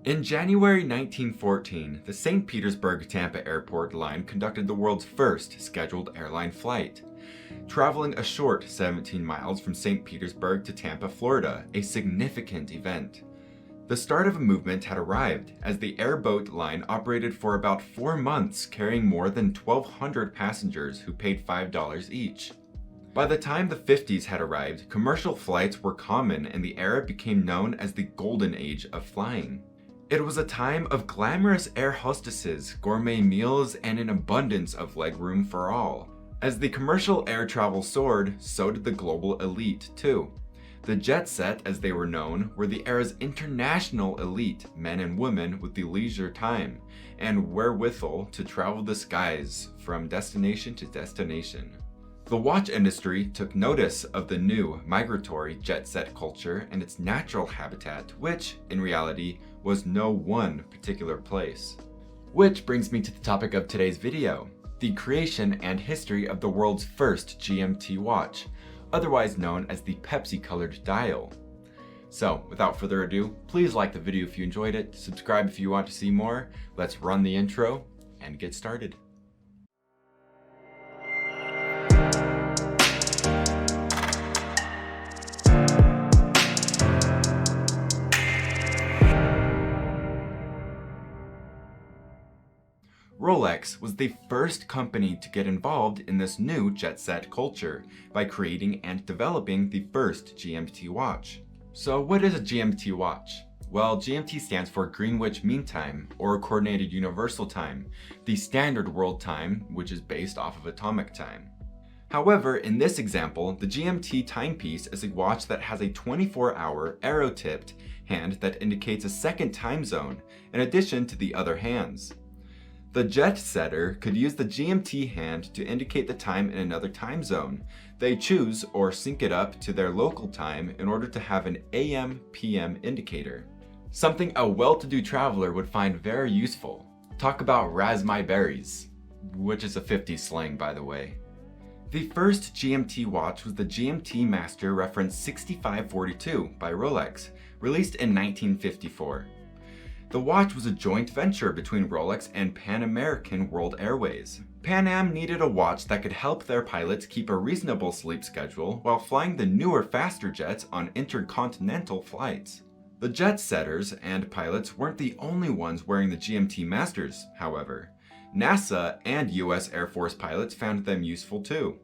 In January 1914, the St. Petersburg-Tampa Airport line conducted the world's first scheduled airline flight, traveling a short 17 miles from St. Petersburg to Tampa, Florida, a significant event. The start of a movement had arrived, as the airboat line operated for about 4 months, carrying more than 1,200 passengers who paid $5 each. By the time the 50s had arrived, commercial flights were common and the era became known as the golden age of flying. It was a time of glamorous air hostesses, gourmet meals, and an abundance of legroom for all. As the commercial air travel soared, so did the global elite too. The jet set, as they were known, were the era's international elite, men and women with the leisure time and wherewithal to travel the skies from destination to destination. The watch industry took notice of the new migratory jet set culture and its natural habitat, which, in reality, was no one particular place. Which brings me to the topic of today's video, the creation and history of the world's first GMT watch, otherwise known as the Pepsi colored dial. So, without further ado, please like the video if you enjoyed it, subscribe if you want to see more, let's run the intro and get started. Rolex was the first company to get involved in this new jet set culture by creating and developing the first GMT watch. So what is a GMT watch? Well, GMT stands for Greenwich Mean Time, or Coordinated Universal Time, the standard world time, which is based off of atomic time. However, in this example, the GMT timepiece is a watch that has a 24-hour arrow-tipped hand that indicates a second time zone, in addition to the other hands. The jet setter could use the GMT hand to indicate the time in another time zone. They choose or sync it up to their local time in order to have an AM/PM indicator. Something a well-to-do traveler would find very useful. Talk about raz my berries, which is a 50s slang, by the way. The first GMT watch was the GMT Master reference 6542 by Rolex, released in 1954. The watch was a joint venture between Rolex and Pan American World Airways. Pan Am needed a watch that could help their pilots keep a reasonable sleep schedule while flying the newer faster jets on intercontinental flights. The jet setters and pilots weren't the only ones wearing the GMT Masters, however. NASA and US Air Force pilots found them useful too.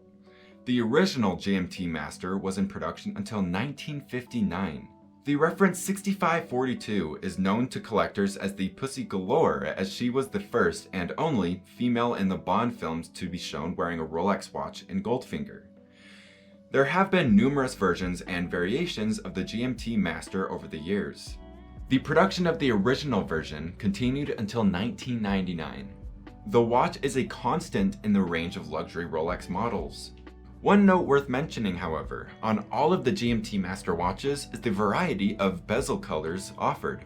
The original GMT Master was in production until 1959. The reference 6542 is known to collectors as the Pussy Galore, as she was the first and only female in the Bond films to be shown wearing a Rolex watch in Goldfinger. There have been numerous versions and variations of the GMT Master over the years. The production of the original version continued until 1999. The watch is a constant in the range of luxury Rolex models. One note worth mentioning, however, on all of the GMT Master watches is the variety of bezel colors offered.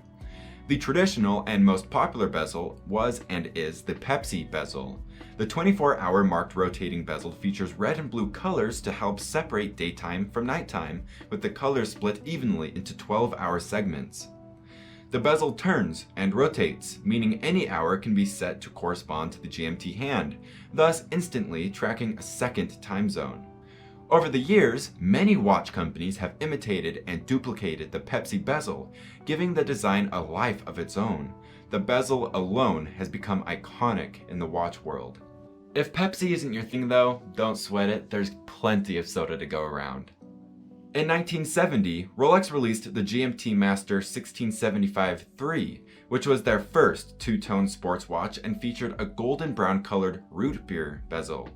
The traditional and most popular bezel was and is the Pepsi bezel. The 24-hour marked rotating bezel features red and blue colors to help separate daytime from nighttime, with the colors split evenly into 12-hour segments. The bezel turns and rotates, meaning any hour can be set to correspond to the GMT hand, thus instantly tracking a second time zone. Over the years, many watch companies have imitated and duplicated the Pepsi bezel, giving the design a life of its own. The bezel alone has become iconic in the watch world. If Pepsi isn't your thing though, don't sweat it, there's plenty of soda to go around. In 1970, Rolex released the GMT Master 1675-3, which was their first two-tone sports watch and featured a golden brown colored root beer bezel.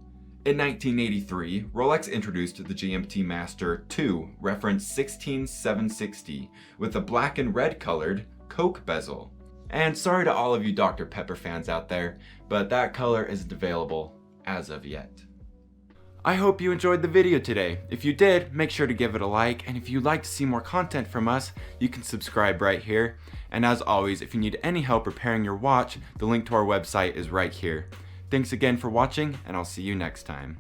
In 1983, Rolex introduced the GMT Master 2, reference 16760, with a black and red colored Coke bezel. And sorry to all of you Dr. Pepper fans out there, but that color isn't available as of yet. I hope you enjoyed the video today. If you did, make sure to give it a like, and if you'd like to see more content from us, you can subscribe right here. And as always, if you need any help repairing your watch, the link to our website is right here. Thanks again for watching, and I'll see you next time.